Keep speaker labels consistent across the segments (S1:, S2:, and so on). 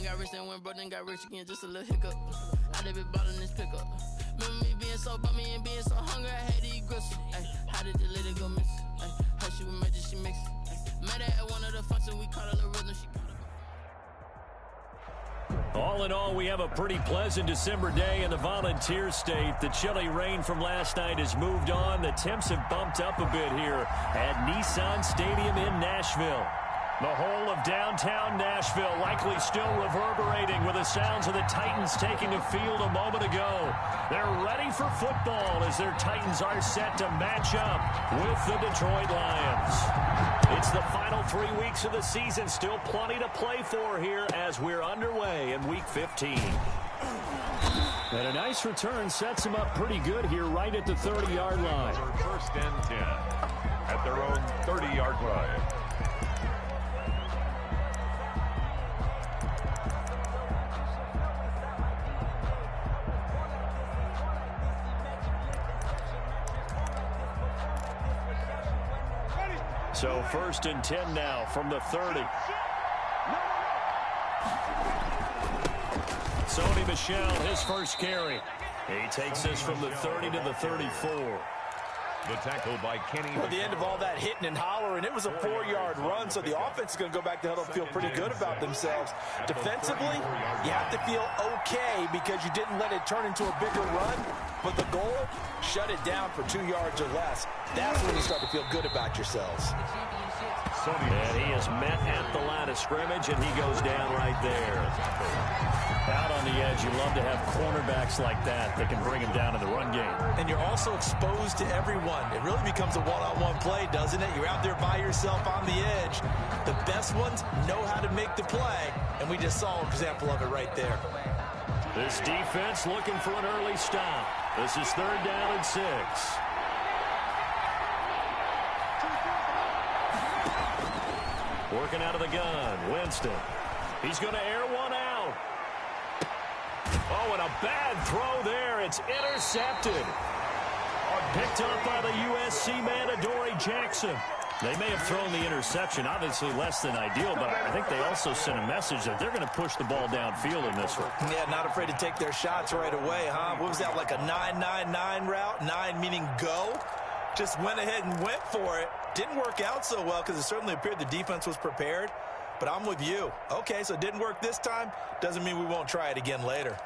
S1: got rich and went broke, then got rich again, just a little hiccup. I did be ballin' this pickup. Remember me being so bummy and being so hungry, I had to eat gristle. Ay, how did the lady go miss? Ay, how she was magic, she mixed. Met her at one of the functions, we call her the rhythm, she got it.
S2: All in all, we have a pretty pleasant December day in the Volunteer State. The chilly rain from last night has moved on. The temps have bumped up a bit here at Nissan Stadium in Nashville. The whole of downtown Nashville likely still reverberating with the sounds of the Titans taking the field a moment ago. They're ready for football as their Titans are set to match up with the Detroit Lions. It's the final 3 weeks of the season. Still plenty to play for here as we're underway in Week 15. And a nice return sets them up pretty good here right at the 30-yard line.
S3: First and 10 at their own 30-yard line.
S2: So first and 10 now from the 30. Sony Michel, his first carry. He takes this from the 30 to the 34.
S3: The tackle by Kenny.
S4: At the end of all that hitting and hollering, it was a 4-yard run, so the offense is going to go back to huddle and feel pretty good about themselves. Defensively, you have to feel okay because you didn't let it turn into a bigger run, but the goal, shut it down for 2 yards or less. That's when you start to feel good about yourselves.
S2: And he is met at the line of scrimmage, and he goes down right there. Out on the edge, you love to have cornerbacks like that that can bring him down in the run game.
S4: And you're also exposed to everyone. It really becomes a one-on-one play, doesn't it? You're out there by yourself on the edge. The best ones know how to make the play, and we just saw an example of it right there.
S2: This defense looking for an early stop. This is 3rd down and 6. Working out of the gun, Winston. He's going to air one out. Oh, and a bad throw there. It's intercepted. Picked up by the USC man, Adoree Jackson. They may have thrown the interception, obviously less than ideal, but I think they also sent a message that they're going to push the ball downfield in this one.
S4: Yeah, not afraid to take their shots right away, huh? What was that, like a 9-9-9 route? 9 meaning go? Just went ahead and went for it. Didn't work out so well because it certainly appeared the defense was prepared. But I'm with you. Okay, so it didn't work this time. Doesn't mean we won't try it again later.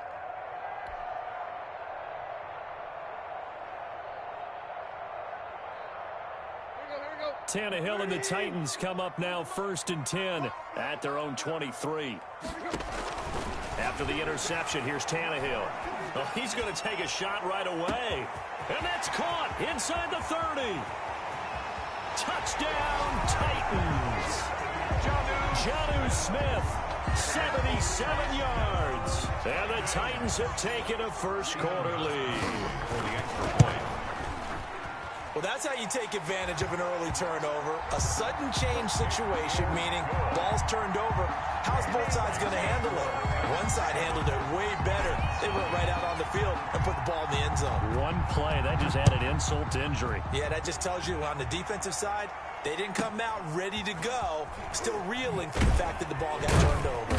S2: Tannehill and the Titans come up now 1st and 10 at their own 23. After the interception, here's Tannehill. Oh, he's going to take a shot right away. And that's caught inside the 30. Touchdown, Titans. Jonnu Smith, 77 yards. And the Titans have taken a first-quarter lead.
S3: For the extra point.
S4: Well, that's how you take advantage of an early turnover. A sudden change situation, meaning ball's turned over. How's both sides going to handle it? One side handled it way better. They went right out on the field and put the ball in the end zone.
S2: One play, that just added insult to injury.
S4: Yeah, that just tells you on the defensive side, they didn't come out ready to go, still reeling from the fact that the ball got turned over.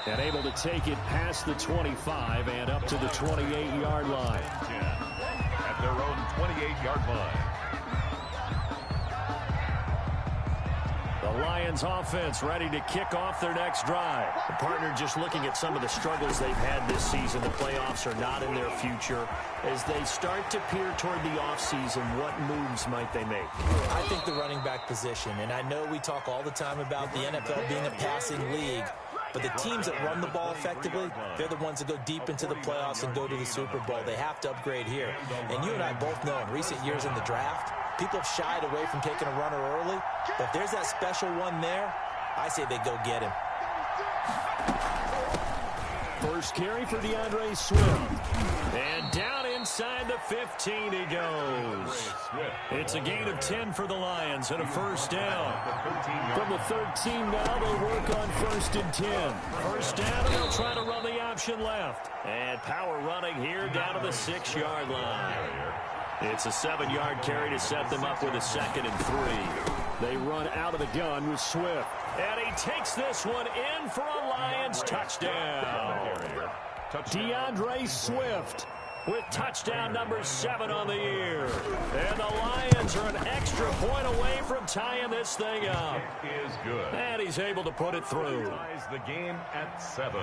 S2: And able to take it past the 25 and up to the 28-yard line.
S3: At their own 28-yard line.
S2: The Lions offense ready to kick off their next drive. The partner just looking at some of the struggles they've had this season. The playoffs are not in their future. As they start to peer toward the offseason, what moves might they make?
S4: I think the running back position, and I know we talk all the time about the NFL being a passing league, but the teams that run the ball effectively, they're the ones that go deep into the playoffs and go to the Super Bowl. They have to upgrade here. And you and I both know in recent years in the draft, people have shied away from taking a runner early. But if there's that special one there, I say they go get him.
S2: First carry for DeAndre Swift. And down inside the 15 he goes. It's a gain of 10 for the Lions and a first down. From the 13 now, they work on 1st and 10. First down, and they'll try to run the option left. And power running here down to the 6-yard line. It's a 7-yard carry to set them up with a 2nd and 3. They run out of the gun with Swift. And he takes this one in for a Lions touchdown. DeAndre Swift with touchdown number 7 on the year. And the Lions are an extra point away from tying this thing up.
S3: It is good.
S2: And he's able to put it through.
S3: Ties the game at 7.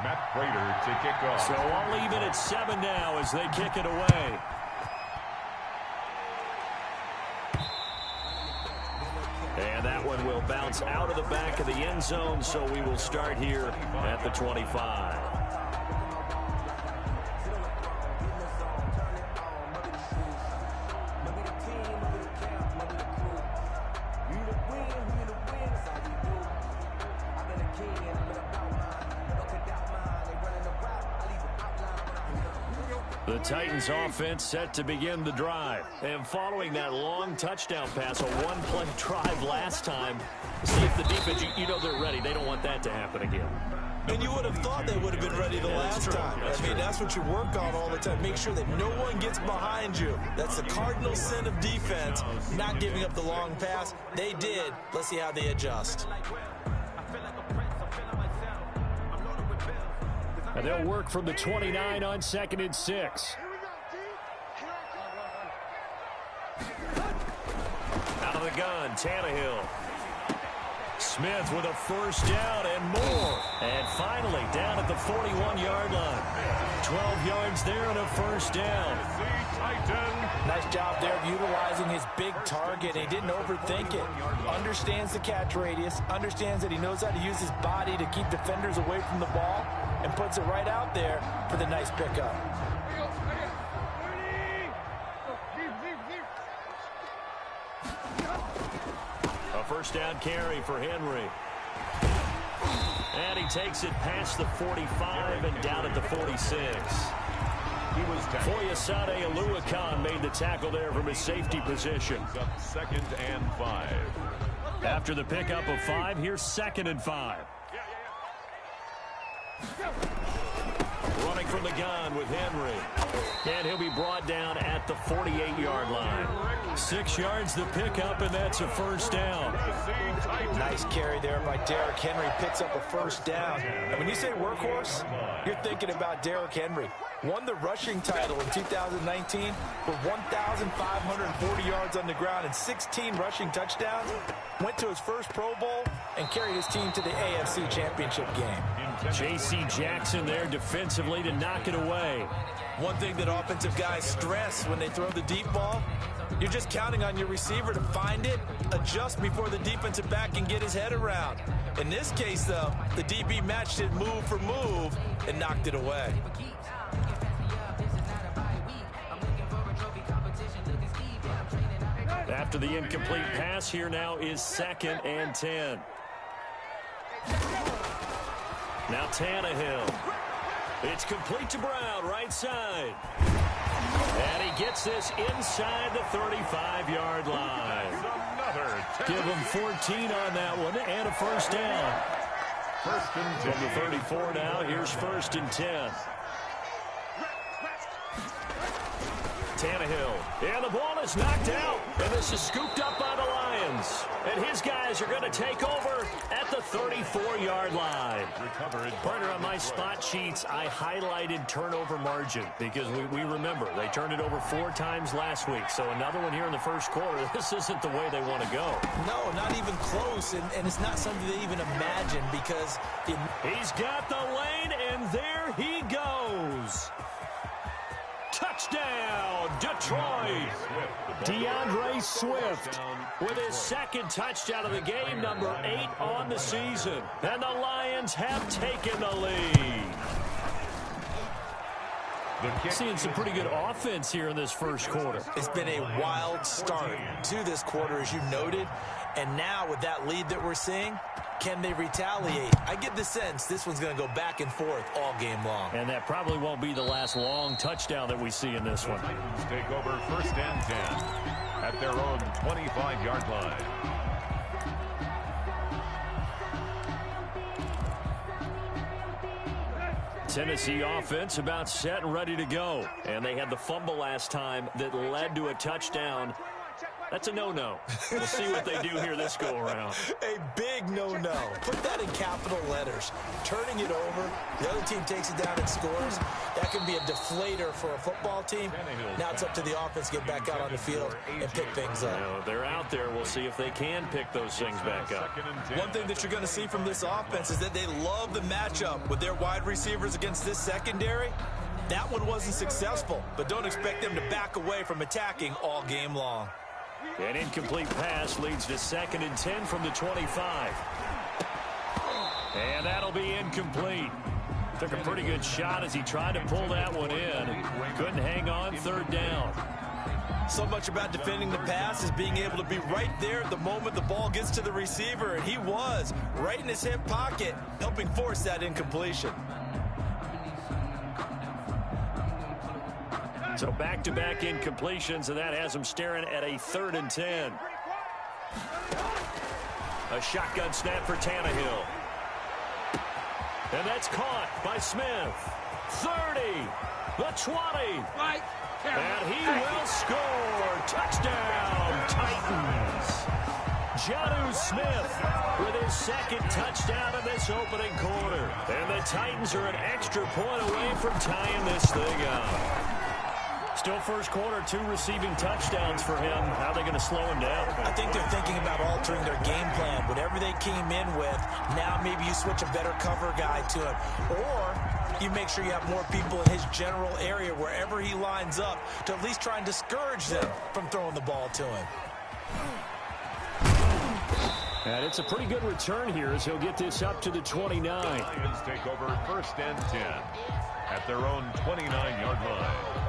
S3: Matt Prater to kick off.
S2: So all even at 7 now as they kick it away. And that one will bounce out of the back of the end zone, so we will start here at the 25. The Titans offense set to begin the drive. And following that long touchdown pass, a one-play drive last time, see if the defense, you know they're ready. They don't want that to happen again.
S4: And you would have thought they would have been ready the last time. I mean, that's what you work on all the time. Make sure that no one gets behind you. That's the cardinal sin of defense, not giving up the long pass. They did. Let's see how they adjust.
S2: And they'll work from the 29 on 2nd and 6. Out of the gun, Tannehill. Smith with a first down and more. And finally, down at the 41-yard line. 12 yards there and a first down.
S4: Nice job there of utilizing his big target. He didn't overthink it. Understands the catch radius. Understands that he knows how to use his body to keep defenders away from the ball. And puts it right out there for the nice pickup.
S2: A first down carry for Henry. And he takes it past the 45 and down at the 46. Foyesade Oluwakan made the tackle there from his safety position.
S3: Up 2nd and 5.
S2: After the pickup of 5, here's 2nd and 5. Running from the gun with Henry. And he'll be brought down at the 48-yard line. 6 yards the pickup, and that's a first down.
S4: Nice carry there by Derrick Henry. Picks up a first down. And when you say workhorse, you're thinking about Derrick Henry. Won the rushing title in 2019 with 1,540 yards on the ground and 16 rushing touchdowns. Went to his first Pro Bowl and carried his team to the AFC Championship game.
S2: J.C. Jackson there defensively to knock it away.
S4: One thing that offensive guys stress when they throw the deep ball, you're just counting on your receiver to find it, adjust before the defensive back can get his head around. In this case, though, the DB matched it move for move and knocked it away.
S2: After the incomplete pass, here now is 2nd and 10. Now Tannehill. It's complete to Brown, right side. And he gets this inside the 35-yard line. Give him 14 on that one and a first down. From the 34 now, here's 1st and 10. Tannehill, and the ball is knocked out, and this is scooped up by the Lions. And his guys are going to take over at the 34-yard line. Partner, on my spot sheets, I highlighted turnover margin because we remember they turned it over 4 times last week. So another one here in the first quarter. This isn't the way they want to go.
S4: No, not even close, and it's not something they even imagine because
S2: he's got the lane, and there he goes. Touchdown, Detroit. DeAndre Swift with his 2nd touchdown of the game, number 8 on the season. And the Lions have taken the lead. Seeing some pretty good offense here in this first quarter.
S4: It's been a wild start to this quarter, as you noted. And now with that lead that we're seeing, can they retaliate? I get the sense this one's going to go back and forth all game long.
S2: And that probably won't be the last long touchdown that we see in this one.
S3: Take over 1st and 10 at their own 25-yard line.
S2: Tennessee offense about set and ready to go. And they had the fumble last time that led to a touchdown. That's a no-no. We'll see what they do here this go-around.
S4: A big no-no. Put that in capital letters. Turning it over, the other team takes it down and scores. That can be a deflator for a football team. Now it's up to the offense to get back out on the field and pick things up.
S2: If they're out there, we'll see if they can pick those things back up.
S4: One thing that you're going to see from this offense is that they love the matchup with their wide receivers against this secondary. That one wasn't successful, but don't expect them to back away from attacking all game long.
S2: An incomplete pass leads to 2nd and 10 from the 25. And that'll be incomplete. Took a pretty good shot as he tried to pull that one in. Couldn't hang on 3rd down.
S4: So much about defending the pass is being able to be right there at the moment the ball gets to the receiver, and he was right in his hip pocket, helping force that incompletion.
S2: So back-to-back incompletions, and that has him staring at a 3rd and 10. A shotgun snap for Tannehill. And that's caught by Smith. 30, the 20. And he will score. Touchdown, Titans. Jonnu Smith with his 2nd touchdown of this opening quarter. And the Titans are an extra point away from tying this thing up. Still first quarter, 2 receiving touchdowns for him. How are they going to slow him down?
S4: I think they're thinking about altering their game plan. Whatever they came in with, now maybe you switch a better cover guy to him. Or you make sure you have more people in his general area wherever he lines up to at least try and discourage them from throwing the ball to him.
S2: And it's a pretty good return here as he'll get this up to the 29.
S3: Lions take over 1st and 10 at their own 29-yard line.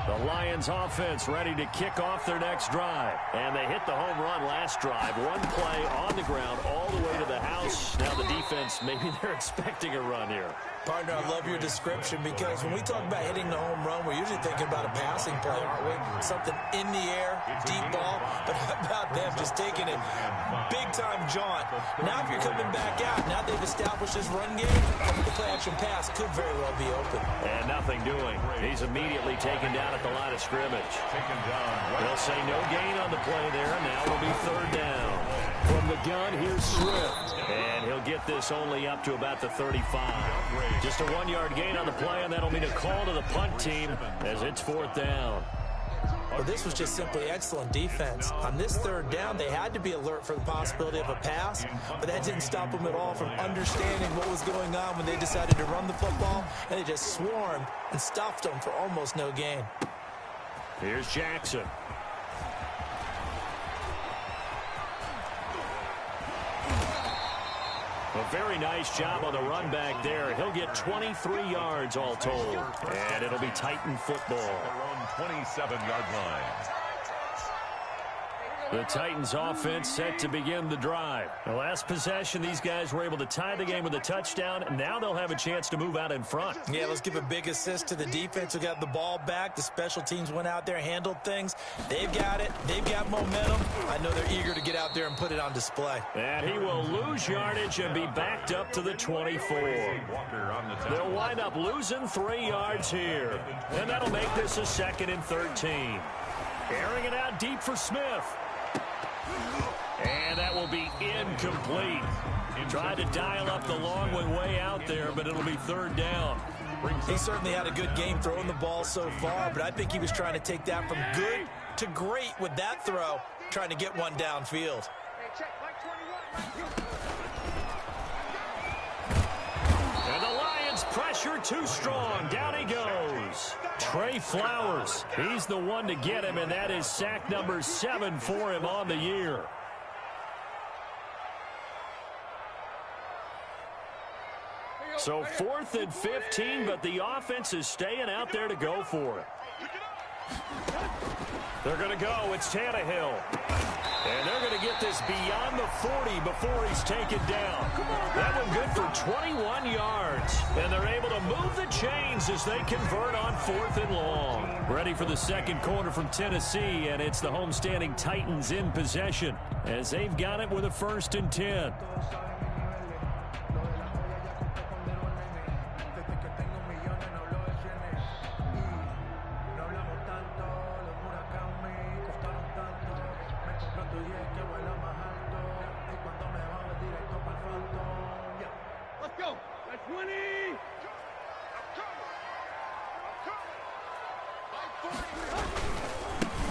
S2: The Lions offense ready to kick off their next drive. And they hit the home run last drive. One play on the ground all the way to the house. Now the defense, maybe they're expecting a run here.
S4: Partner, I love your description because when we talk about hitting the home run, we're usually thinking about a passing play, aren't we? Something in the air, deep ball. But how about them just taking it big-time jaunt? Now if you're coming back out, now they've established this run game, the play-action pass could very well be open.
S2: And nothing doing. He's immediately taken down at the line of scrimmage. They'll say no gain on the play there. Now it'll be 3rd down. From the gun, here's Swift. And he'll get this only up to about the 35. Just a 1-yard gain on the play, and that'll mean a call to the punt team as it's 4th down.
S4: Well, this was just simply excellent defense. On this 3rd down, they had to be alert for the possibility of a pass, but that didn't stop them at all from understanding what was going on when they decided to run the football, and they just swarmed and stuffed them for almost no gain.
S2: Here's Jackson. A very nice job on the run back there. He'll get 23 yards all told. And it'll be Titan football.
S3: Their own 27-yard line.
S2: The Titans offense set to begin the drive. The last possession, these guys were able to tie the game with a touchdown. Now they'll have a chance to move out in front.
S4: Yeah, let's give a big assist to the defense who got the ball back. The special teams went out there, handled things. They've got it. They've got momentum. I know they're eager to get out there and put it on display.
S2: And he will lose yardage and be backed up to the 24. They'll wind up losing 3 yards here. And that'll make this a 2nd and 13. Airing it out deep for Smith. And that will be incomplete. Tried to dial up the long one way out there, but it'll be 3rd down.
S4: He certainly had a good game throwing the ball so far, but I think he was trying to take that from good to great with that throw, trying to get one downfield.
S2: And the Lions pressure too strong. Down he goes. Trey Flowers. He's the one to get him, and that is sack number 7 for him on the year. So 4th and 15, but the offense is staying out there to go for it. They're going to go. It's Tannehill. And they're going to get this beyond the 40 before he's taken down. That one good for 21 yards. And they're able to move the chains as they convert on 4th and long. Ready for the second quarter from Tennessee, and it's the homestanding Titans in possession as they've got it with a 1st and 10.
S5: Go. That's 20.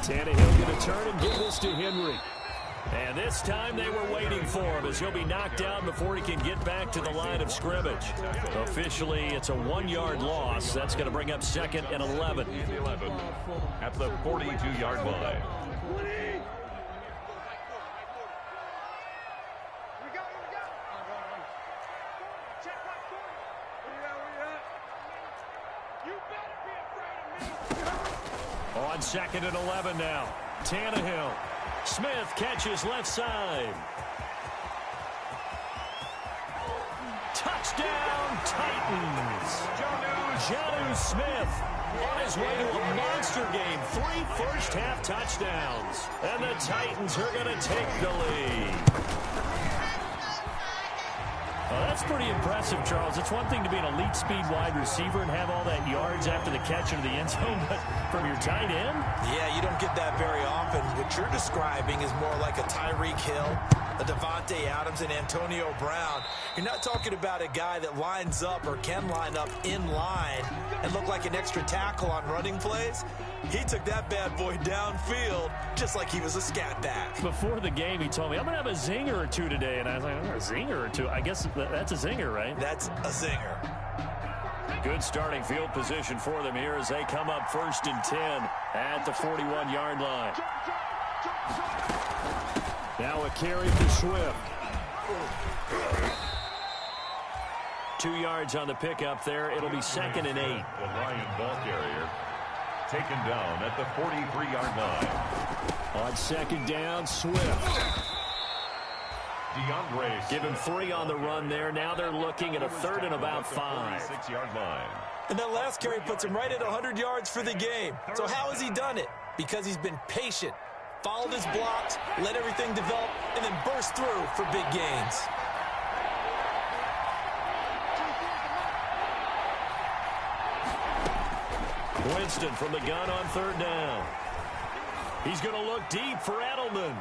S2: Tannehill going to turn and give this to Henry. And this time they were waiting for him as he'll be knocked down before he can get back to the line of scrimmage. Officially, it's a 1-yard loss. That's going to bring up 2nd and 11.
S3: At the 42-yard line.
S2: On 2nd and 11 now. Tannehill. Smith catches left side. Touchdown, Titans. Jonnu Smith on his way to a monster game. 3 first-half touchdowns. And the Titans are going to take the lead. Well, that's pretty impressive, Charles. It's one thing to be an elite speed wide receiver and have all that yards after the catch into the end zone, but from your tight end?
S4: Yeah, you don't get that very often. What you're describing is more like a Tyreek Hill, a Devontae Adams, and Antonio Brown. You're not talking about a guy that lines up or can line up in line and look like an extra tackle on running plays. He took that bad boy downfield just like he was a scat back.
S2: Before the game, he told me, I'm going to have a zinger or two today. And I was like, a zinger or two? I guess that's a zinger, right?
S4: That's a zinger.
S2: Good starting field position for them here as they come up 1st and 10 at the 41-yard line. Now a carry for Swift. 2 yards on the pickup there. It'll be 2nd and 8.
S3: The Lion ball carrier taken down at the 43-yard line.
S2: On 2nd down, Swift.
S3: DeAndre.
S2: Give him 3 on the run there. Now they're looking at a 3rd and about 5.
S3: 46-yard line.
S4: And that last carry puts him right at 100 yards for the game. So how has he done it? Because he's been patient, followed his blocks, let everything develop, and then burst through for big gains.
S2: Winston from the gun on 3rd down. He's going to look deep for Edelman.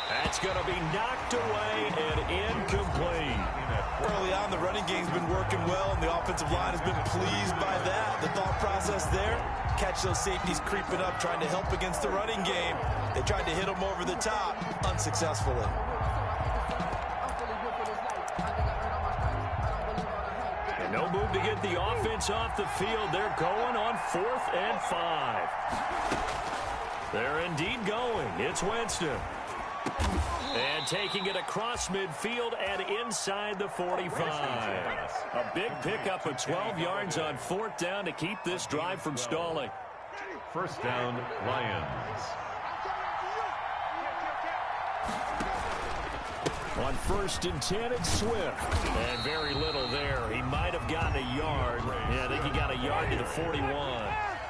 S2: That's going to be knocked away and incomplete.
S4: Early on, the running game's been working well, and the offensive line has been pleased by that. The thought process there, catch those safeties creeping up, trying to help against the running game. They tried to hit them over the top, unsuccessfully.
S2: And no move to get the offense off the field. They're going on 4th and 5. They're indeed going. It's Winston. And taking it across midfield and inside the 45. A big pickup of 12 yards on 4th down to keep this drive from stalling.
S3: 1st down, Lions.
S2: On 1st and 10, it's Swift. And very little there. He might have gotten a yard. Yeah, I think he got a yard to the 41.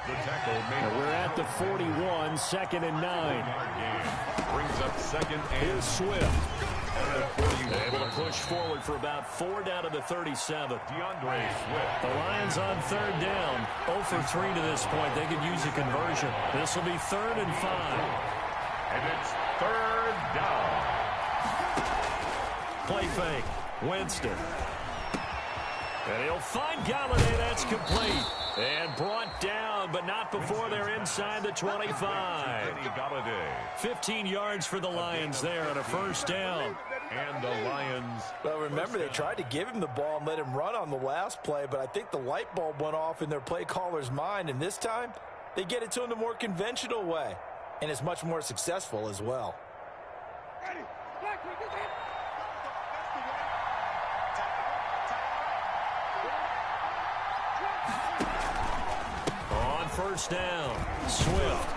S3: The tackle made.
S2: We're at the 41, 2nd and 9.
S3: Brings up 2nd and
S2: Here's Swift. Able to push forward for about 4 down to the 37.
S3: DeAndre Swift.
S2: The Lions on 3rd down. 0 for 3 to this point. They could use a conversion. This will be 3rd and 5.
S3: And it's 3rd down.
S2: Play fake. Winston. And he'll find Galladay. That's complete. And brought down, but not before they're inside the 25. 15 yards for the Lions there on a 1st down.
S3: And the Lions.
S4: Well, remember, they tried to give him the ball and let him run on the last play, but I think the light bulb went off in their play caller's mind, and this time they get it to him the more conventional way, and it's much more successful as well.
S2: On 1st down, Swift.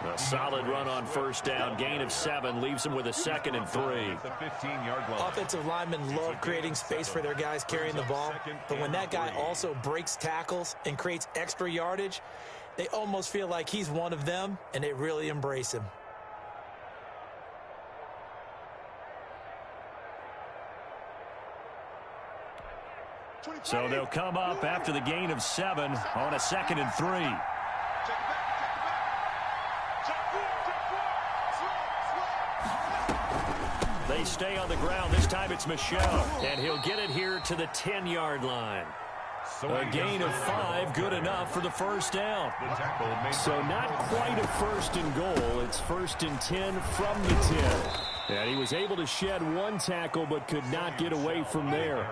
S2: A solid run on 1st down. Gain of 7 leaves them with a 2nd and 3.
S3: The 15-yard line.
S4: Offensive linemen love creating space for their guys carrying the ball, but when that guy also breaks tackles and creates extra yardage, they almost feel like he's one of them, and they really embrace him.
S2: So they'll come up after the gain of 7 on a 2nd and 3. They They stay on the ground. This time it's Michelle. And he'll get it here to the 10-yard line. A gain of 5, good enough for the first down. So not quite a first and goal. It's first and 10 from the 10. And he was able to shed one tackle but could not get away from there.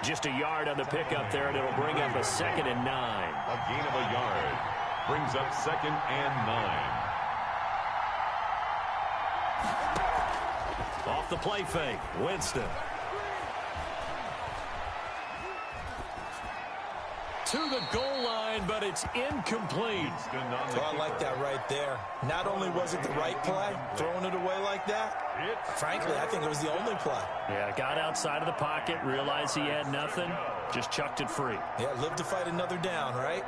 S2: Just a yard on the pickup there, and it'll bring up a 2nd and 9.
S3: A gain of a yard brings up 2nd and 9.
S2: Off the play fake, Winston. To the goal line, but it's incomplete.
S4: Oh, I like that right there. Not only was it the right play, throwing it away like that, frankly, I think it was the only play.
S2: Yeah, got outside of the pocket, realized he had nothing, just chucked it free.
S4: Yeah, live to fight another down, right?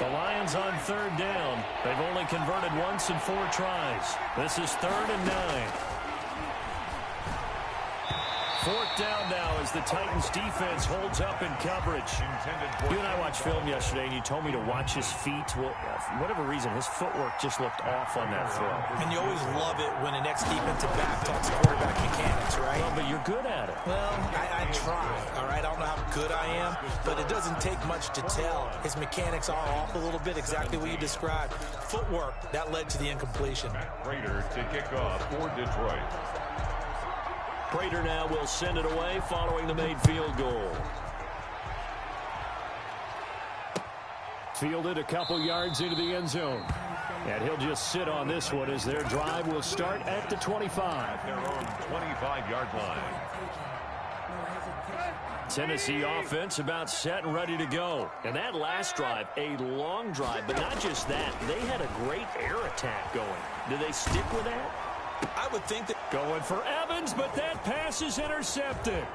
S2: The Lions on 3rd down. They've only converted once in 4 tries. This is 3rd and 9. 4th down now as the Titans defense holds up in coverage. You and I watched film yesterday, and you told me to watch his feet. Well, for whatever reason, his footwork just looked off on that throw.
S4: And you always love it when an ex-defensive back talks quarterback mechanics, right?
S2: Well, but you're good at it.
S4: Well, I try, all right? I don't know how good I am, but it doesn't take much to tell. His mechanics are off a little bit, exactly what you described. Footwork, that led to the incompletion.
S3: Prater to kick off for Detroit.
S2: Prater now will send it away following the made field goal. Fielded a couple yards into the end zone. And he'll just sit on this one as their drive will start at the 25.
S3: Their own 25-yard line.
S2: Tennessee offense about set and ready to go. And that last drive, a long drive, but not just that. They had a great air attack going. Do they stick with that?
S4: I would think that.
S2: Going for Evans, but that pass is intercepted.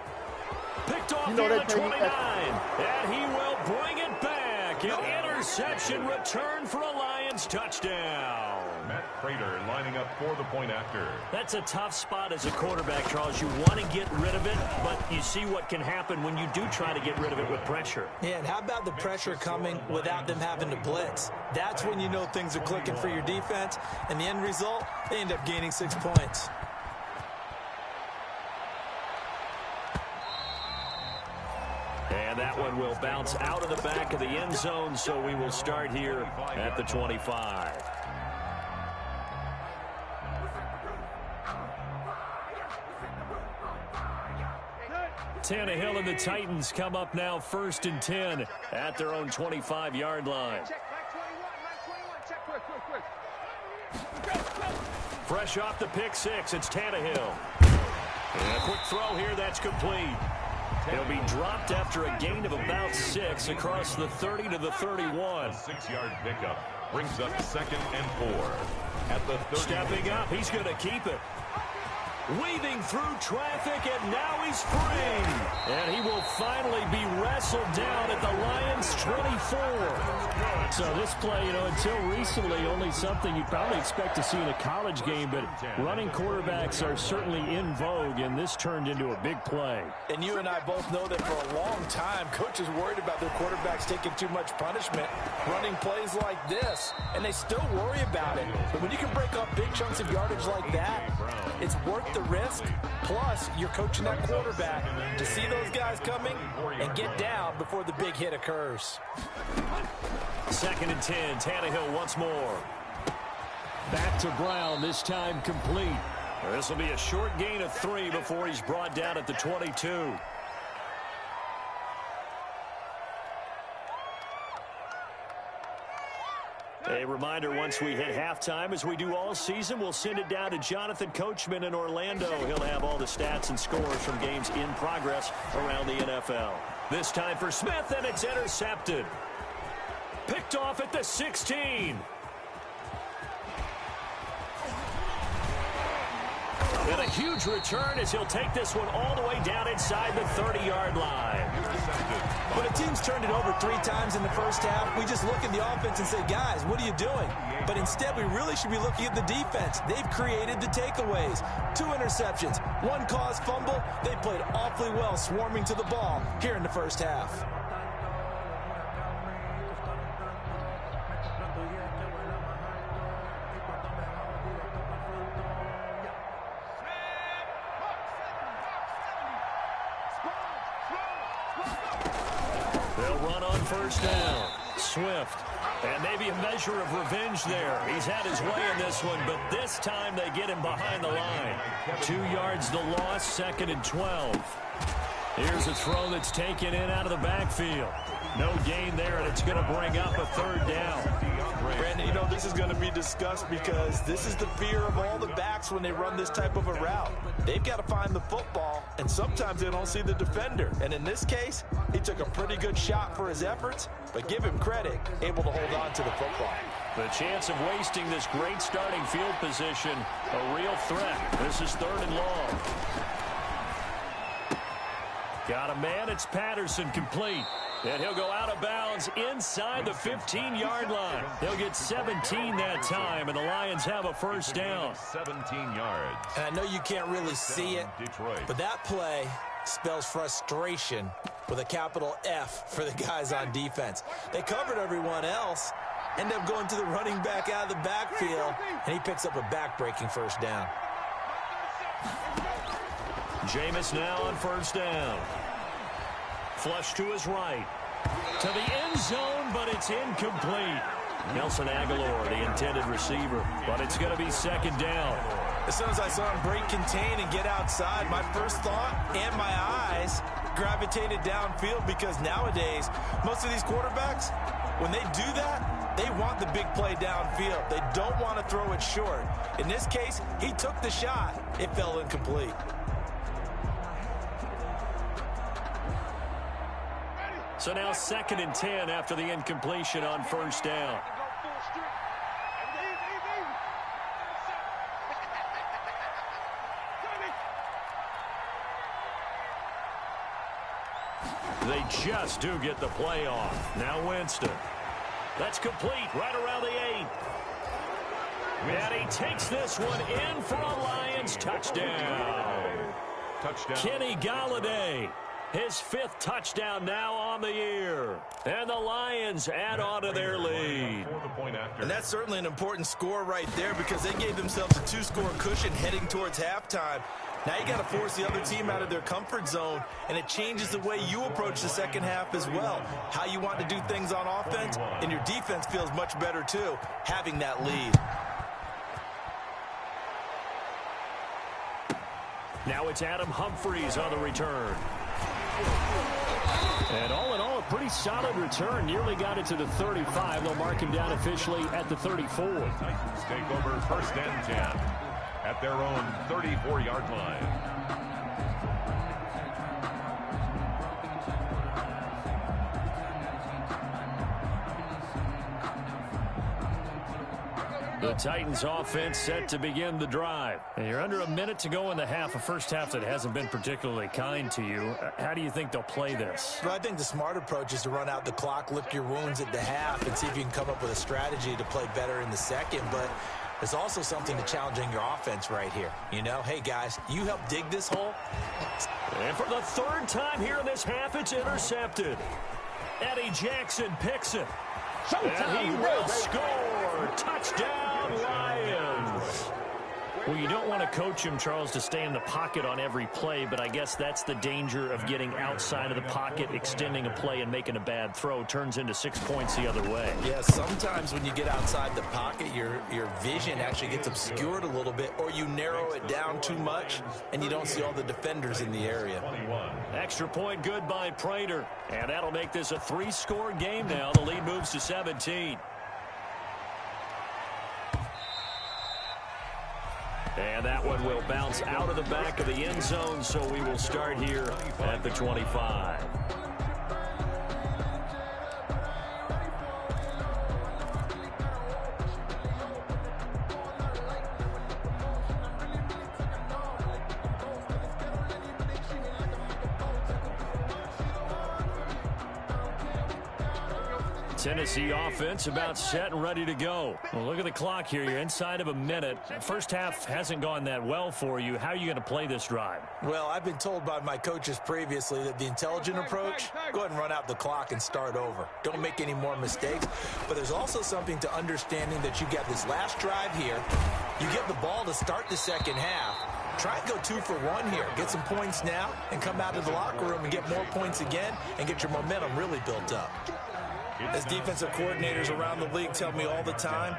S2: Picked off near the 29. And he will bring it back. An interception return for a Lions touchdown.
S3: Matt Prater lining up for the point after.
S2: That's a tough spot as a quarterback, Charles. You want to get rid of it, but you see what can happen when you do try to get rid of it with pressure.
S4: Yeah, and how about the pressure coming without them having to blitz? That's when you know things are clicking for your defense, and the end result, they end up gaining 6 points.
S2: And that one will bounce out of the back of the end zone, so we will start here at the 25. Tannehill and the Titans come up now 1st and 10 at their own 25-yard line. Fresh off the pick 6, it's Tannehill. And a quick throw here, that's complete. He'll be dropped after a gain of about 6 across the 30 to the 31.
S3: A 6-yard pickup brings up 2nd and 4 at the 30.
S2: Stepping up, he's going to keep it. Weaving through traffic, and now he's free. And he will finally be wrestled down at the Lions' 24. So this play, until recently, only something you'd probably expect to see in a college game, but running quarterbacks are certainly in vogue, and this turned into a big play.
S4: And you and I both know that for a long time, coaches worried about their quarterbacks taking too much punishment, running plays like this, and they still worry about it. But when you can break up big chunks of yardage like that, it's worth the risk. Plus, you're coaching that quarterback to see those guys coming and get down before the big hit occurs.
S2: 2nd and 10, Tannehill once more. Back to Brown, this time complete. This will be a short gain of 3 before he's brought down at the 22. A reminder, once we hit halftime, as we do all season, we'll send it down to Jonathan Coachman in Orlando. He'll have all the stats and scores from games in progress around the NFL. This time for Smith, and it's intercepted. Picked off at the 16. And a huge return as he'll take this one all the way down inside the 30-yard line.
S4: When a team's turned it over 3 times in the first half, we just look at the offense and say, guys, what are you doing? But instead, we really should be looking at the defense. They've created the takeaways. 2 interceptions, 1 caused fumble. They played awfully well swarming to the ball here in the first half.
S2: run on first down. Swift. And maybe a measure of revenge there. He's had his way in this one, but this time they get him behind the line. 2 yards the loss, 2nd and 12. Here's a throw that's taken in out of the backfield. No gain there, and it's going to bring up a 3rd down.
S4: Brandon, you know, this is going to be discussed because this is the fear of all the backs when they run this type of a route. They've got to find the football, and sometimes they don't see the defender. And in this case, he took a pretty good shot for his efforts, but give him credit, able to hold on to the football.
S2: The chance of wasting this great starting field position, a real threat. This is 3rd and long. Got a man, it's Patterson, complete. And he'll go out of bounds inside the 15-yard line. He'll get 17 that time, and the Lions have a 1st down.
S3: 17 yards.
S4: And I know you can't really see it, but that play spells frustration with a capital F for the guys on defense. They covered everyone else, end up going to the running back out of the backfield, and he picks up a back-breaking 1st down.
S2: Jameis now on 1st down. Flush to his right. To the end zone, but it's incomplete. Nelson Aguilar, the intended receiver, but it's going to be 2nd down.
S4: As soon as I saw him break contain and get outside, my first thought and my eyes gravitated downfield because nowadays, most of these quarterbacks, when they do that, they want the big play downfield. They don't want to throw it short. In this case, he took the shot. It fell incomplete.
S2: So now 2nd and 10 after the incompletion on 1st down. They just do get the play off. Now Winston. That's complete right around the 8. And he takes this one in for a Lions touchdown. Kenny Golladay. His 5th touchdown now on the year. And the Lions add on to their lead.
S4: And that's certainly an important score right there because they gave themselves a 2-score cushion heading towards halftime. Now you got to force the other team out of their comfort zone, and it changes the way you approach the second half as well. How you want to do things on offense, and your defense feels much better too, having that lead.
S2: Now it's Adam Humphries on the return. And all in all, a pretty solid return. Nearly got it to the 35. They'll mark him down officially at the 34.
S3: Titans take over 1st and 10 at their own 34-yard line.
S2: The Titans offense set to begin the drive. And you're under a minute to go in the half, a first half that hasn't been particularly kind to you. How do you think they'll play this?
S4: Well, I think the smart approach is to run out the clock, lick your wounds at the half, and see if you can come up with a strategy to play better in the second. But there's also something to challenging your offense right here. You know, hey, guys, you help dig this hole.
S2: And for the 3rd time here in this half, it's intercepted. Eddie Jackson picks it. And he will score. Touchdown, Lions. Well, you don't want to coach him, Charles, to stay in the pocket on every play, but I guess that's the danger of getting outside of the pocket, extending a play, and making a bad throw. Turns into 6 points the other way.
S4: Yeah, sometimes when you get outside the pocket, your vision actually gets obscured a little bit, or you narrow it down too much, and you don't see all the defenders in the area.
S2: Extra point good by Prater, and that'll make this a 3-score game now. The lead moves to 17. And that one will bounce out of the back of the end zone, so we will start here at the 25. Tennessee offense about set and ready to go. Well, look at the clock here. You're inside of a minute. First half hasn't gone that well for you. How are you going to play this drive?
S4: Well, I've been told by my coaches previously that the intelligent approach, go ahead and run out the clock and start over. Don't make any more mistakes. But there's also something to understanding that you get this last drive here. You get the ball to start the second half. try and go 2 for 1 here. Get some points now and come out of the locker room and get more points again and get your momentum really built up. As defensive coordinators around the league tell me all the time,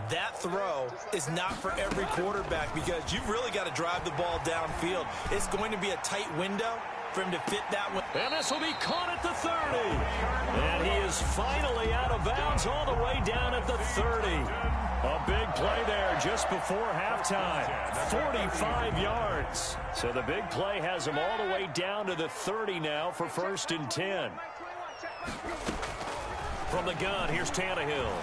S4: that throw is not for every quarterback because you've really got to drive the ball downfield. It's going to be a tight window for him to fit that one.
S2: And this will be caught at the 30. And he is finally out of bounds all the way down at the 30. A big play there just before halftime. 45 yards. So the big play has him all the way down to the 30 now for 1st and 10. From the gun, here's Tannehill.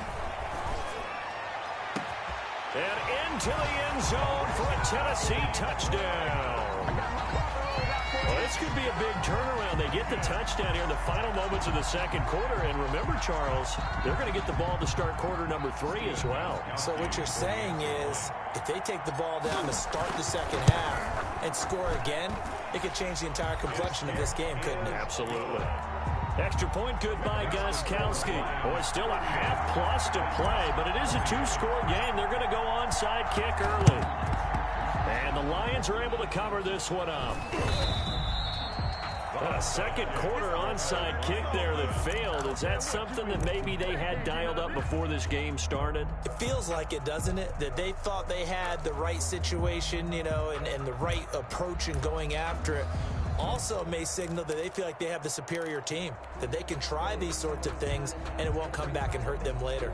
S2: And into the end zone for a Tennessee touchdown. Well, this could be a big turnaround. They get the touchdown here in the final moments of the second quarter. And remember, Charles, they're going to get the ball to start quarter number 3 as well.
S4: So what you're saying is if they take the ball down to start the second half and score again, it could change the entire complexion of this game, couldn't it?
S2: Absolutely. Extra point good by Gostkowski. Boy, still a half-plus to play, but it is a 2-score game. They're going to go onside kick early. And the Lions are able to cover this one up. A second quarter onside kick there that failed. Is that something that maybe they had dialed up before this game started?
S4: It feels like it, doesn't it? That they thought they had the right situation, you know, and the right approach in going after it. Also may signal that they feel like they have the superior team, that they can try these sorts of things and it won't come back and hurt them later.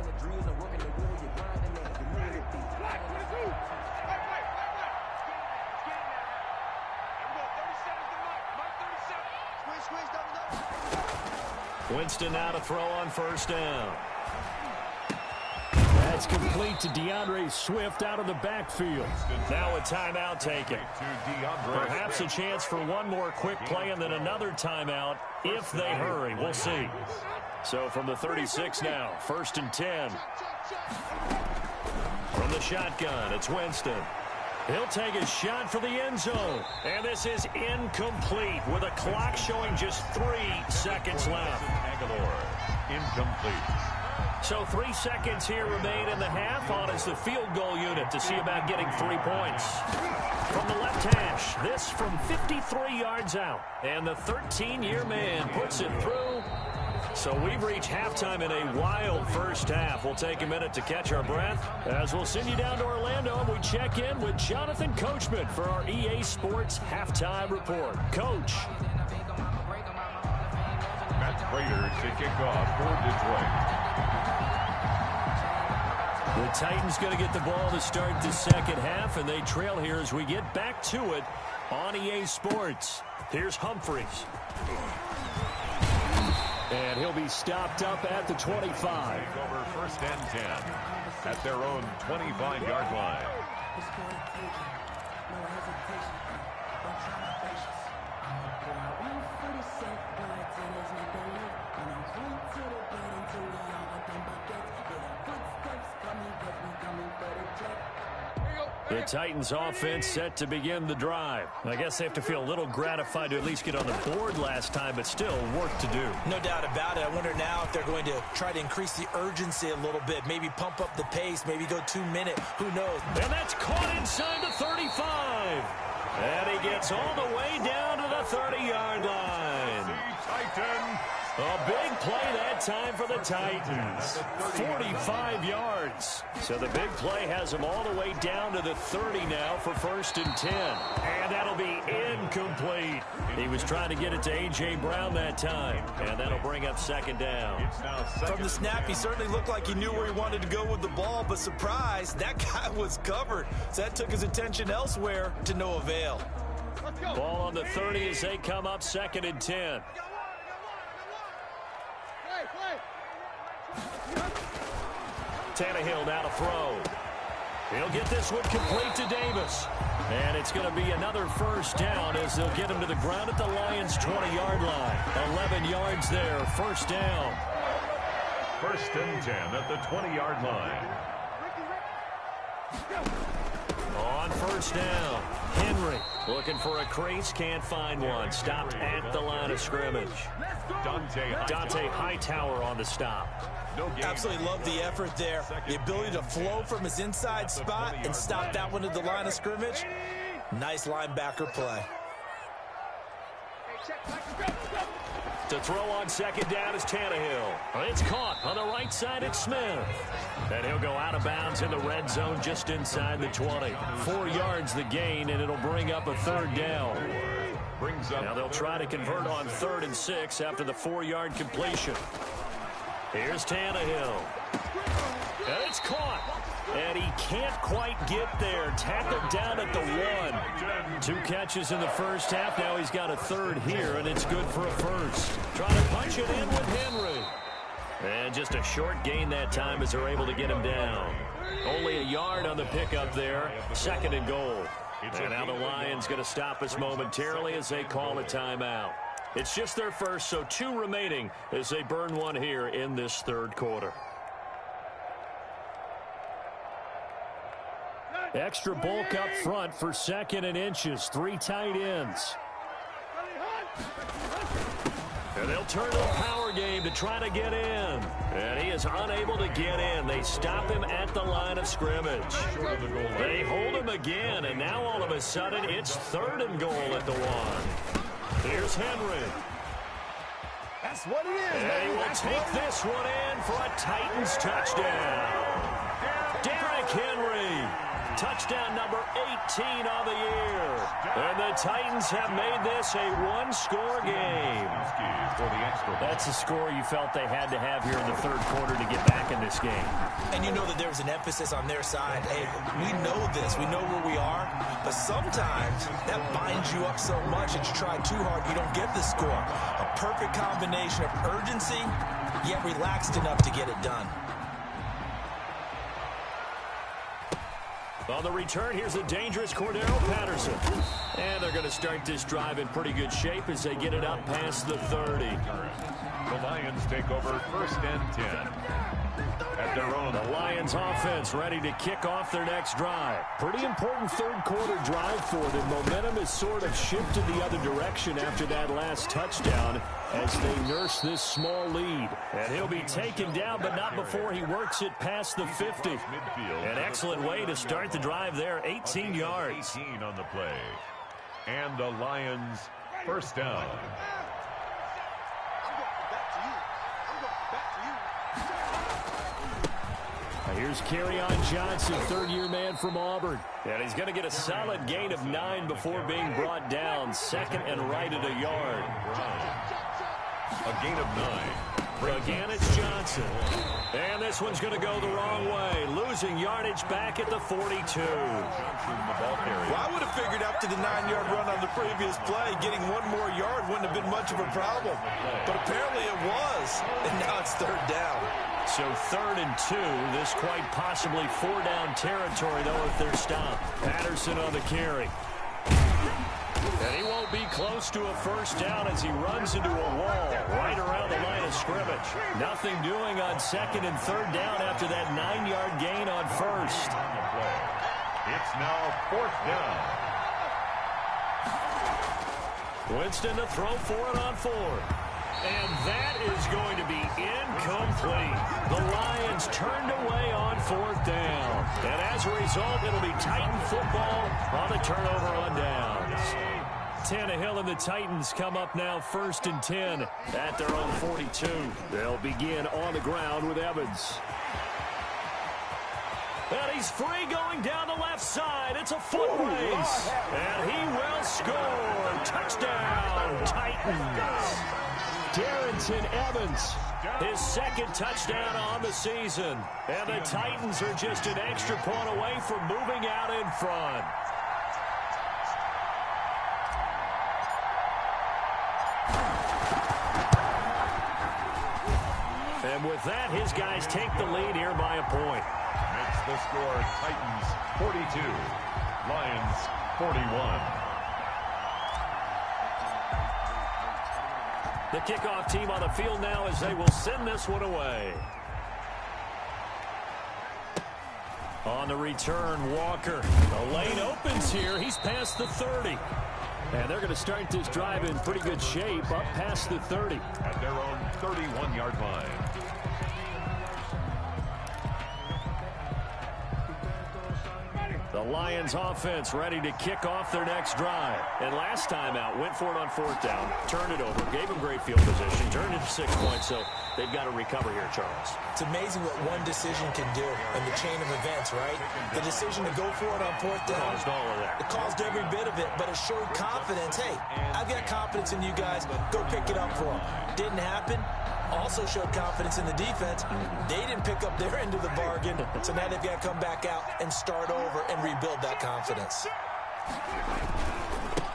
S2: Winston now to throw on 1st down. That's complete to DeAndre Swift out of the backfield. Now a timeout taken. Perhaps a chance for one more quick play and then another timeout if they hurry. We'll see. So from the 36 now, 1st and 10. From the shotgun, it's Winston. He'll take a shot for the end zone. And this is incomplete with a clock showing just 3 seconds left.
S3: Incomplete.
S2: So 3 seconds here remain in the half on as the field goal unit to see about getting 3 points. From the left hash, this from 53 yards out. And the 13-year man puts it through. So we've reached halftime in a wild first half. We'll take a minute to catch our breath as we'll send you down to Orlando and we check in with Jonathan Coachman for our EA Sports Halftime Report. Coach.
S3: Matt Prater to kick off for Detroit.
S2: The Titans going to get the ball to start the second half, and they trail here as we get back to it on EA Sports. Here's Humphries. And he'll be stopped up at the 25.
S3: Over 1st and 10 at their own 25-yard line.
S2: The Titans offense set to begin the drive. I guess they have to feel a little gratified to at least get on the board last time, but still work to do.
S4: No doubt about it. I wonder now if they're going to try to increase the urgency a little bit, maybe pump up the pace, maybe go 2-minute. Who knows?
S2: And that's caught inside the 35. And he gets all the way down to the 30-yard line. A big play that time for the Titans. 45 yards. So the big play has him all the way down to the 30 now for 1st and 10. And that'll be incomplete. He was trying to get it to A.J. Brown that time. And that'll bring up 2nd down.
S4: From the snap, he certainly looked like he knew where he wanted to go with the ball, but surprise, that guy was covered. So that took his attention elsewhere to no avail.
S2: Ball on the 30 as they come up 2nd and 10. Tannehill now to throw. He'll get this one complete to Davis. And it's going to be another 1st down as they'll get him to the ground at the Lions' 20-yard line. 11 yards there, 1st down.
S3: 1st and 10 at the 20-yard line.
S2: On 1st down, Henry looking for a crease, can't find one. Stopped at the line of scrimmage. Dante Hightower on the stop.
S4: Absolutely love the effort there. The ability to flow from his inside spot and stop that one at the line of scrimmage. Nice linebacker play.
S2: To throw on second down is Tannehill. It's caught on the right side. It's Smith. And he'll go out of bounds in the red zone just inside the 20. 4 yards the gain, and it'll bring up a third down. Now they'll try to convert on 3rd and 6 after the 4-yard completion. Here's Tannehill. And it's caught. And he can't quite get there. Tackled down at the 1. 2 catches in the first half. Now he's got a 3rd here, and it's good for a first. Trying to punch it in with Henry. And just a short gain that time as they're able to get him down. Only a yard on the pickup there. 2nd and goal. And now the Lions going to stop us momentarily as they call a timeout. It's just their first, so 2 remaining as they burn one here in this 3rd quarter. Extra bulk up front for 2nd and inches. 3 tight ends. And they'll turn to a power game to try to get in. And he is unable to get in. They stop him at the line of scrimmage. They hold him again, and now all of a sudden it's 3rd and goal at the 1. Here's Henry.
S5: That's what it is,
S2: and he will take this one in for a Titans touchdown. Derrick Henry. Touchdown number 18 on the year. And the Titans have made this a 1-score game. That's the score you felt they had to have here in the 3rd quarter to get back in this game.
S4: And you know that there was an emphasis on their side. Hey, we know this. We know where we are. But sometimes that binds you up so much that you try too hard, you don't get the score. A perfect combination of urgency, yet relaxed enough to get it done.
S2: On the return, here's a dangerous Cordero Patterson. And they're going to start this drive in pretty good shape as they get it up past the 30.
S3: The Lions take over 1st and 10. At their own.
S2: The Lions offense ready to kick off their next drive. Pretty important 3rd quarter drive for them. Momentum has sort of shifted the other direction after that last touchdown as they nurse this small lead. And he'll be taken down, but not before he works it past the 50. An excellent way to start the drive there. 18 yards.
S3: 18 on the play. And the Lions 1st down.
S2: Here's Kerryon Johnson, 3rd-year man from Auburn. And he's going to get a solid gain of 9 before being brought down. 2nd and right at a yard.
S3: A gain of 9.
S2: Again, it's Johnson. And this one's going to go the wrong way. Losing yardage back at the 42.
S5: Well, I would have figured after the 9-yard run on the previous play, getting 1 more yard wouldn't have been much of a problem. But apparently it was. And now it's 3rd down.
S2: So 3rd and 2. This quite possibly 4-down territory, though, if they're stopped. Patterson on the carry. And he won't be close to a 1st down as he runs into a wall right around the line of scrimmage. Nothing doing on 2nd and 3rd down after that 9-yard gain on 1st.
S3: It's now 4th down.
S2: Winston to throw for it on 4th. And that is going to be incomplete. The Lions turned away on 4th down. And as a result, it'll be Titan football on the turnover on downs. Tannehill and the Titans come up now 1st and 10 at their own 42. They'll begin on the ground with Evans. And he's free going down the left side. It's a foot race. And he will score. Touchdown, Titans. Darrington Evans, his 2nd touchdown on the season. And the Titans are just an extra point away from moving out in front. And with that, his guys take the lead here by a point.
S3: Makes the score Titans 42, Lions 41.
S2: The kickoff team on the field now as they will send this one away. On the return, Walker. The lane opens here. He's past the 30. And they're going to start this drive in pretty good shape up past the 30.
S3: At their own 31-yard line.
S2: The Lions offense ready to kick off their next drive. And last time out, went for it on 4th down, turned it over, gave them great field position, turned it to 6 points, so they've got to recover here, Charles.
S4: It's amazing what one decision can do in the chain of events, right? The decision to go for it on 4th down.
S2: Caused all of that.
S4: It caused every bit of it, but it showed confidence. Hey, I've got confidence in you guys. Go pick it up for them. Didn't happen. Also showed confidence in the defense. They didn't pick up their end of the bargain, so now they've got to come back out and start over and rebuild that confidence.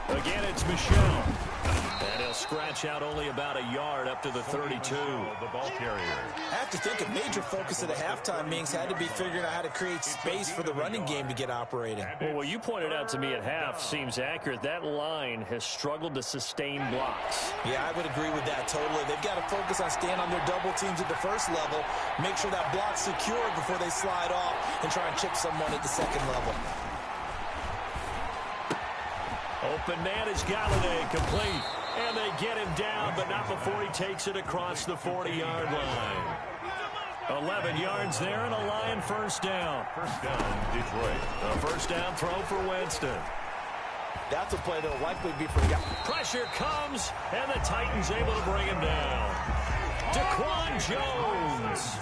S2: Again, it's Michel. And he'll scratch out only about a yard up to the 32.
S3: The ball carrier.
S4: I have to think a major focus of the halftime meetings had to be figuring out how to create space for the running game to get operating.
S2: Well, what you pointed out to me at half seems accurate. That line has struggled to sustain blocks.
S4: Yeah, I would agree with that totally. They've got to focus on staying on their double teams at the first level, make sure that block's secure before they slide off and try and chip someone at the second level.
S2: Open man is Galladay, complete. And they get him down, but not before he takes it across the 40-yard line. 11 yards there and a Lion first down.
S3: First down, Detroit.
S2: A first down throw for Winston.
S4: That's a play that will likely be forgotten.
S2: Pressure comes, and the Titans able to bring him down. Daquan Jones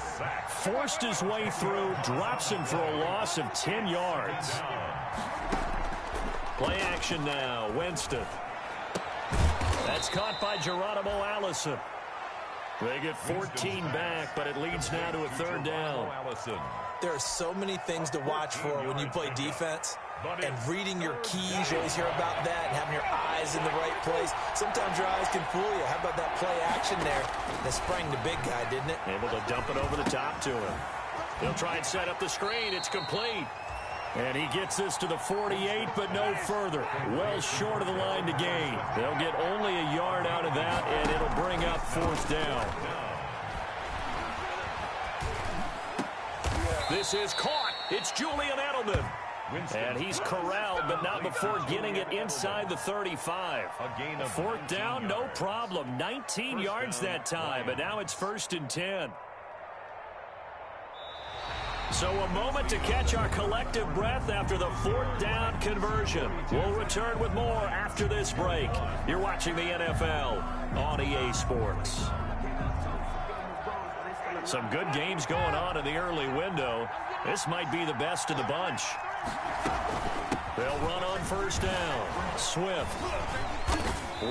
S2: forced his way through, drops him for a loss of 10 yards. Play action now, Winston. That's caught by Geronimo Allison. They get 14 back, but it leads now to a 3rd down.
S4: There are so many things to watch for when you play defense. And reading your keys, you always hear about that, and having your eyes in the right place. Sometimes your eyes can fool you. How about that play action there? That sprang the big guy, didn't it?
S2: Able to dump it over the top to him. He'll try and set up the screen. It's complete. And he gets this to the 48, but no further. Well short of the line to gain. They'll get only a yard out of that, and it'll bring up 4th down. This is caught. It's Julian Edelman. And he's corralled, but not before getting it inside the 35. 4th down, no problem. 19 yards that time, but now it's 1st and 10. So a moment to catch our collective breath after the 4th down conversion. We'll return with more after this break. You're watching the NFL on EA Sports. Some good games going on in the early window. This might be the best of the bunch. They'll run on 1st down. Swift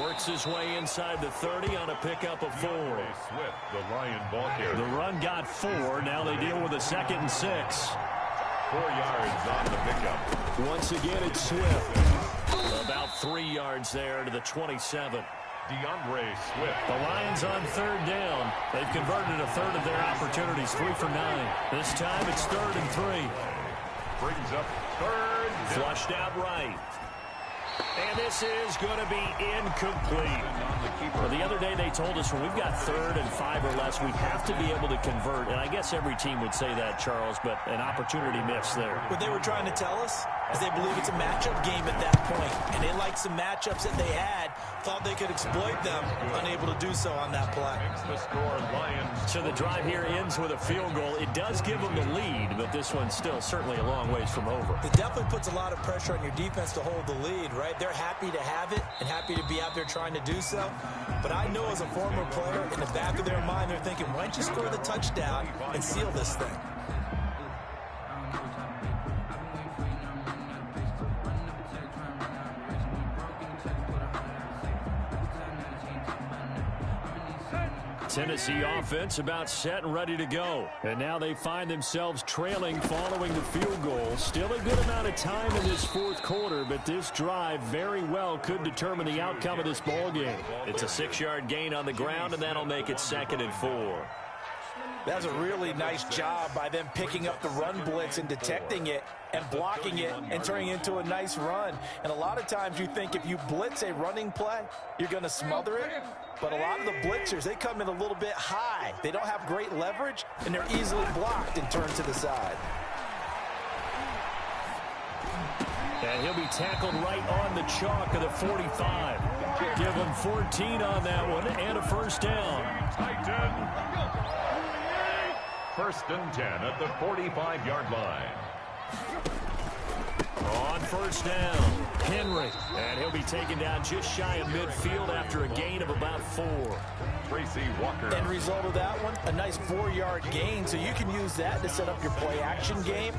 S2: works his way inside the 30 on a pickup of 4.
S3: Swift, the Lion ball carrier.
S2: The run got 4. Now they deal with a 2nd and 6.
S3: 4 yards on the pickup.
S2: Once again, it's Swift. About 3 yards there to the 27.
S3: DeAndre Swift.
S2: The Lions on 3rd down. They've converted a third of their opportunities, 3 for 9. This time it's 3rd and 3.
S3: Brings up 3rd.
S2: Flushed out right. And this is going to be incomplete. Well, the other day they told us when we've got 3rd and 5 or less, we have to be able to convert. And I guess every team would say that, Charles, but an opportunity missed there.
S4: What they were trying to tell us is they believe it's a matchup game at that point. And they liked some matchups that they had, thought they could exploit them, unable to do so on that play.
S3: The score, Lions.
S2: So the drive here ends with a field goal. It does give them the lead, but this one's still certainly a long ways from over.
S4: It definitely puts a lot of pressure on your defense to hold the lead, right? They're happy to have it and happy to be out there trying to do so. But I know as a former player, in the back of their mind, they're thinking, why don't you score the touchdown and seal this thing?
S2: Tennessee offense about set and ready to go. And now they find themselves trailing following the field goal. Still a good amount of time in this 4th quarter, but this drive very well could determine the outcome of this ball game. It's a 6-yard gain on the ground, and that'll make it 2nd and 4.
S4: That's a really nice job by them picking up the run blitz and detecting it and blocking it and turning it into a nice run. And a lot of times you think if you blitz a running play, you're going to smother it. But a lot of the blitzers, they come in a little bit high. They don't have great leverage, and they're easily blocked and turned to the side.
S2: And he'll be tackled right on the chalk of the 45. Give him 14 on that one and a first down.
S3: Titan. 1st and 10 at the 45-yard line.
S2: On first down, Henry. And he'll be taken down just shy of midfield after a gain of about 4.
S3: Tracy Walker.
S4: End result of that one, a nice 4-yard gain. So you can use that to set up your play-action game,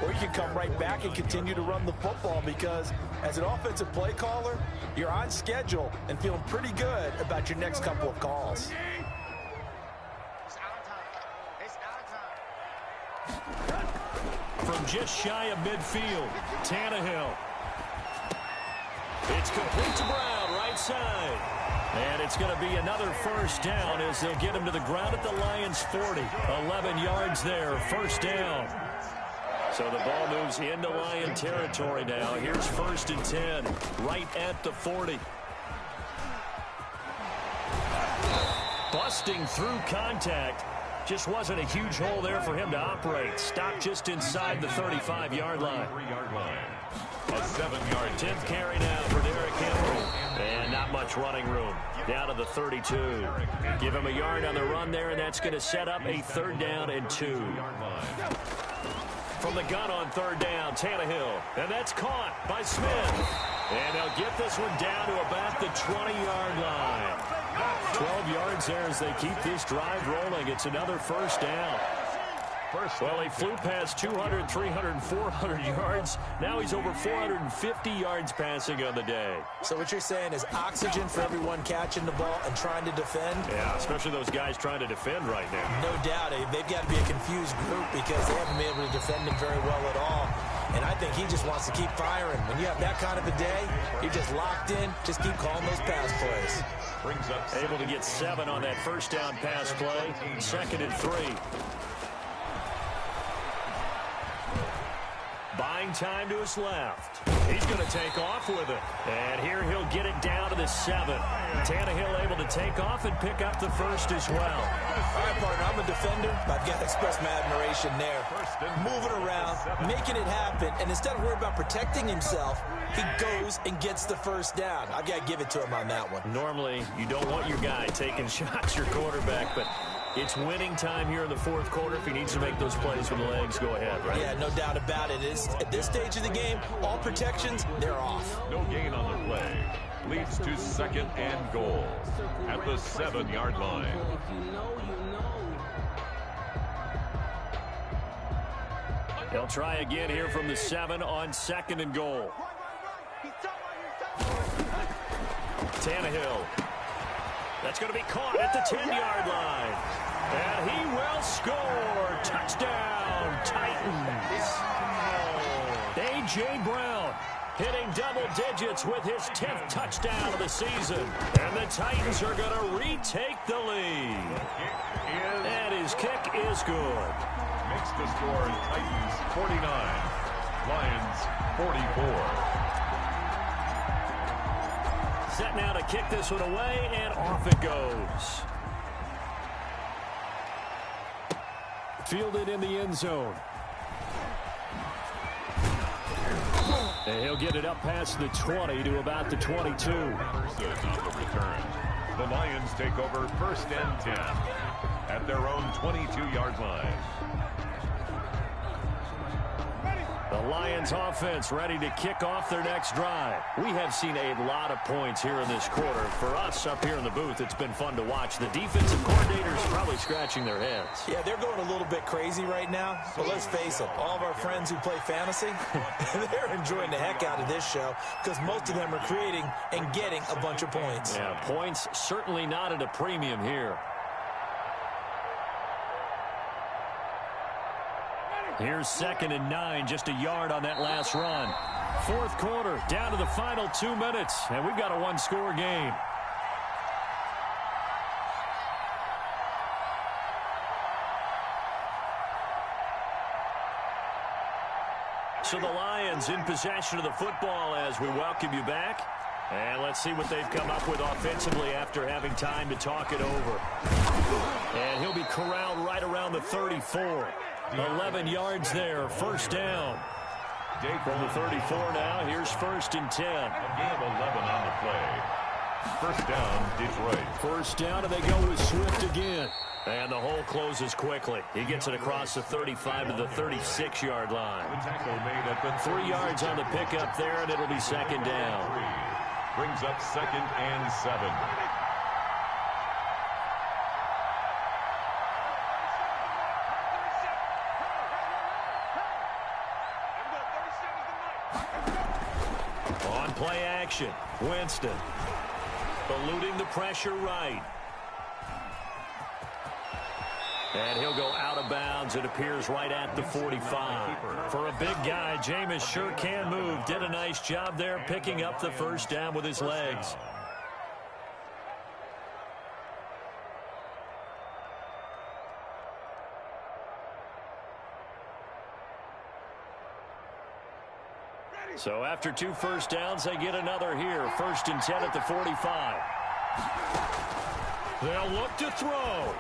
S4: or you can come right back and continue to run the football because as an offensive play caller, you're on schedule and feeling pretty good about your next couple of calls.
S2: From just shy of midfield, Tannehill. It's complete to Brown, right side. And it's going to be another first down as they'll get him to the ground at the Lions' 40. 11 yards there, first down. So the ball moves into Lion territory now. Here's first and 10, right at the 40. Busting through contact. Just wasn't a huge hole there for him to operate. Stopped just inside the 35-yard line.
S3: 3-yard line. A 7-yard
S2: 10th carry now for Derrick Henry. And not much running room. Down to the 32. Give him a yard on the run there, and that's going to set up a 3rd down and 2. From the gun on 3rd down, Tannehill. And that's caught by Smith. And they'll get this one down to about the 20-yard line. 12 yards there as they keep this drive rolling. It's another first down. Well, he flew past 200, 300, 400 yards. Now he's over 450 yards passing on the day.
S4: So what you're saying is oxygen for everyone catching the ball and trying to defend?
S2: Yeah, especially those guys trying to defend right now.
S4: No doubt. They've got to be a confused group because they haven't been able to defend him very well at all. And I think he just wants to keep firing. When you have that kind of a day, you're just locked in. Just keep calling those pass plays.
S2: Able to get 7 on that first down pass play. 2nd and 3. Buying time to his left. He's going to take off with it. And here he'll get it down to the 7. Tannehill able to take off and pick up the first as well.
S4: All right, partner, I'm a defender. I've got to express my admiration there. Moving around, making it happen, and instead of worrying about protecting himself, he goes and gets the first down. I've got to give it to him on that one.
S2: Normally, you don't want your guy taking shots, your quarterback, but it's winning time here in the 4th quarter. If he needs to make those plays with the legs, go ahead, right?
S4: Yeah, no doubt about it. At this stage of the game, all protections, they're off.
S3: No gain on the play. Leads to 2nd and goal at the 7-yard line.
S2: They'll try again here from the 7 on 2nd and goal. Tannehill. That's going to be caught at the 10-yard line. And he will score. Touchdown, Titans. A.J. Brown hitting double digits with his 10th touchdown of the season. And the Titans are going to retake the lead. And his kick is good.
S3: Makes the score Titans 49, Lions 44.
S2: Set now to kick this one away, and off it goes. Fielded in the end zone. And he'll get it up past the 20 to about the 22.
S3: On the return. The Lions take over 1st and 10 at their own 22-yard line.
S2: The Lions offense ready to kick off their next drive. We have seen a lot of points here in this quarter. For us up here in the booth, it's been fun to watch. The defensive coordinators probably scratching their heads.
S4: Yeah, they're going a little bit crazy right now. But let's face it, all of our friends who play fantasy, they're enjoying the heck out of this show because most of them are creating and getting a bunch of points.
S2: Yeah, points certainly not at a premium here. Here's 2nd and 9, just a yard on that last run. 4th quarter, down to the final 2 minutes, and we've got a 1-score game. So the Lions in possession of the football as we welcome you back. And let's see what they've come up with offensively after having time to talk it over. And he'll be corralled right around the 34. 11 yards there, first down. From the 34 now, here's 1st and 10.
S3: A gain of 11 on the play. first down, Detroit.
S2: First down, and they go with Swift again. And the hole closes quickly. He gets it across the 35 to the 36-yard line. 3 yards on the pickup there, and it'll be second down.
S3: Brings up 2nd and 7.
S2: On play action, Winston. Eluding the pressure right. And he'll go out of bounds. It appears right at the 45. For a big guy, Jameis sure can move. Did a nice job there picking up the first down with his legs. So after 2 first downs, they get another here. 1st and 10 at the 45. They'll look to throw.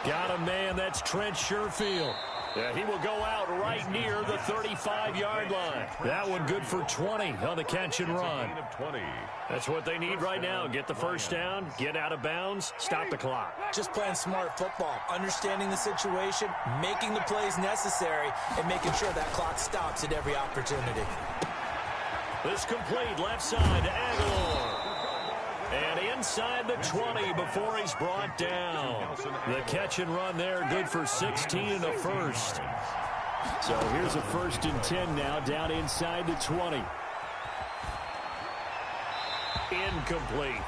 S2: Got a man, that's Trent Sherfield. Yeah, he will go out right near the 35-yard line. That one good for 20 on the catch and run. That's what they need right now. Get the first down, get out of bounds, stop the clock.
S4: Just playing smart football, understanding the situation, making the plays necessary, and making sure that clock stops at every opportunity.
S2: This complete left side to Aguilar. And inside the 20 before he's brought down. The catch and run there, good for 16 and a first. So here's a 1st and 10 now, down inside the 20. Incomplete.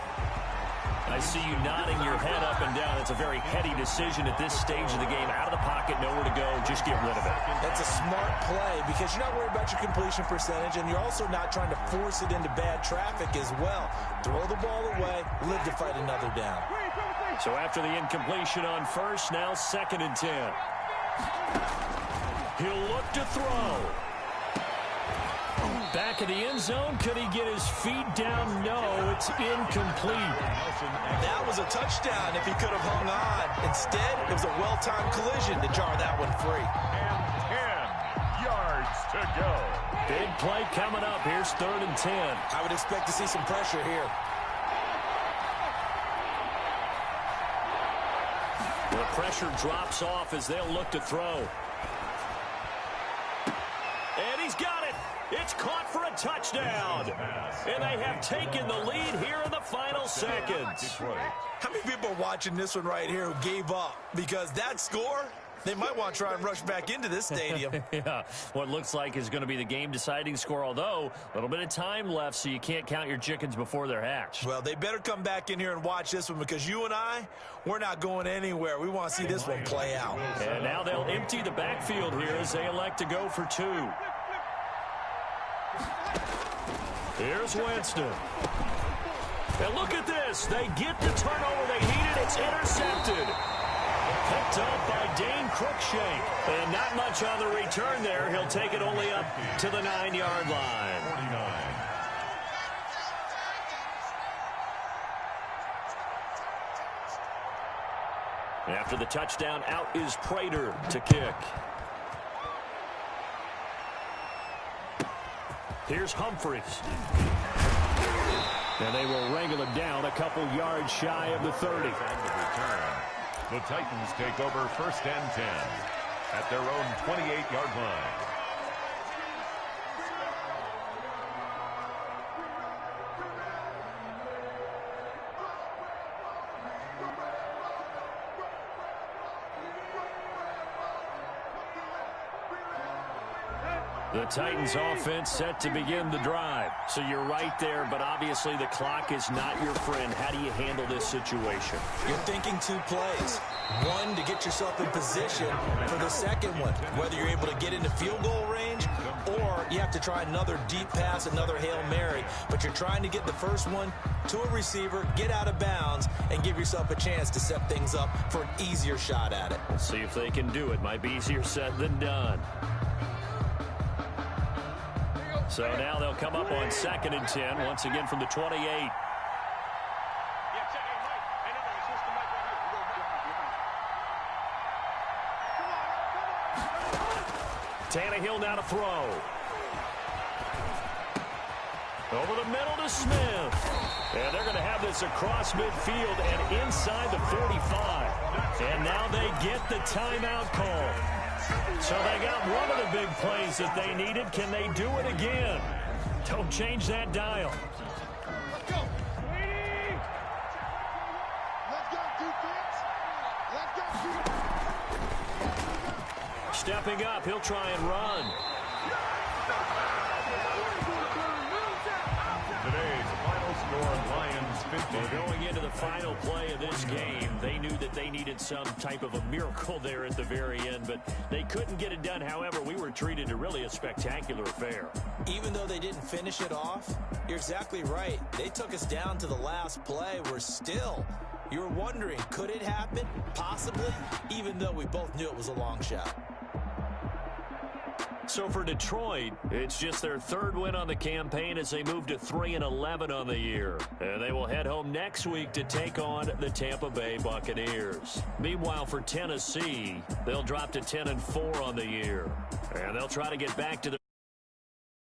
S2: I see you nodding your head up and down. It's a very heady decision at this stage of the game. Out of the pocket, nowhere to go. Just get rid of it.
S4: That's a smart play because you're not worried about your completion percentage, and you're also not trying to force it into bad traffic as well. Throw the ball away, live to fight another down.
S2: So after the incompletion on first, now 2nd and 10. He'll look to throw. Back in the end zone. Could he get his feet down? No, it's incomplete.
S5: That was a touchdown if he could have hung on. Instead, it was a well-timed collision to jar that one free.
S3: And 10 yards to go.
S2: Big play coming up. Here's 3rd and 10.
S4: I would expect to see some pressure here.
S2: The pressure drops off as they'll look to throw. And he's got it. It's caught for a touchdown. And they have taken the lead here in the final seconds.
S5: How many people are watching this one right here who gave up? Because that score, they might want to try and rush back into this stadium.
S2: Yeah, what looks like is going to be the game-deciding score, although a little bit of time left, so you can't count your chickens before they're hatched.
S5: Well, they better come back in here and watch this one because you and I, we're not going anywhere. We want to see this one play out.
S2: And now they'll empty the backfield here as they elect to go for 2. Here's Winston. And look at this. They get the turnover they needed. It's intercepted. Picked up by Dane Cruikshank. And not much on the return there. He'll take it only up to the 9-yard line. 49. After the touchdown, out is Prater to kick. Here's Humphries. And they will wrangle it down a couple yards shy of the 30.
S3: The Titans take over 1st and 10 at their own 28-yard line.
S2: The Titans offense set to begin the drive. So you're right there, but obviously the clock is not your friend. How do you handle this situation?
S4: You're thinking 2 plays. One, to get yourself in position for the second one, whether you're able to get into field goal range or you have to try another deep pass, another Hail Mary. But you're trying to get the first one to a receiver, get out of bounds, and give yourself a chance to set things up for an easier shot at it.
S2: We'll see if they can do it. Might be easier said than done. So now they'll come up on 2nd and 10, once again from the 28. Tannehill now to throw. Over the middle to Smith. And they're going to this across midfield and inside the 45. And now they get the timeout call. So they got one of the big plays that they needed. Can they do it again? Don't change that dial.
S6: Let's go. Let's go, defense. Let's go.
S2: Stepping up, he'll try and run.
S3: Today's final score, Lions 50.
S2: Well, going into the final play of this game, they knew that they needed some type of a miracle there at the very end, but they couldn't get it done. However, we were treated to really a spectacular affair.
S4: Even though they didn't finish it off, you're exactly right. They took us down to the last play. We're still, you're wondering, could it happen? Possibly, even though we both knew it was a long shot.
S2: So for Detroit, it's just their third win on the campaign as they move to 3-11 on the year. And they will head home next week to take on the Tampa Bay Buccaneers. Meanwhile, for Tennessee, they'll drop to 10-4 on the year. And they'll try to get back to the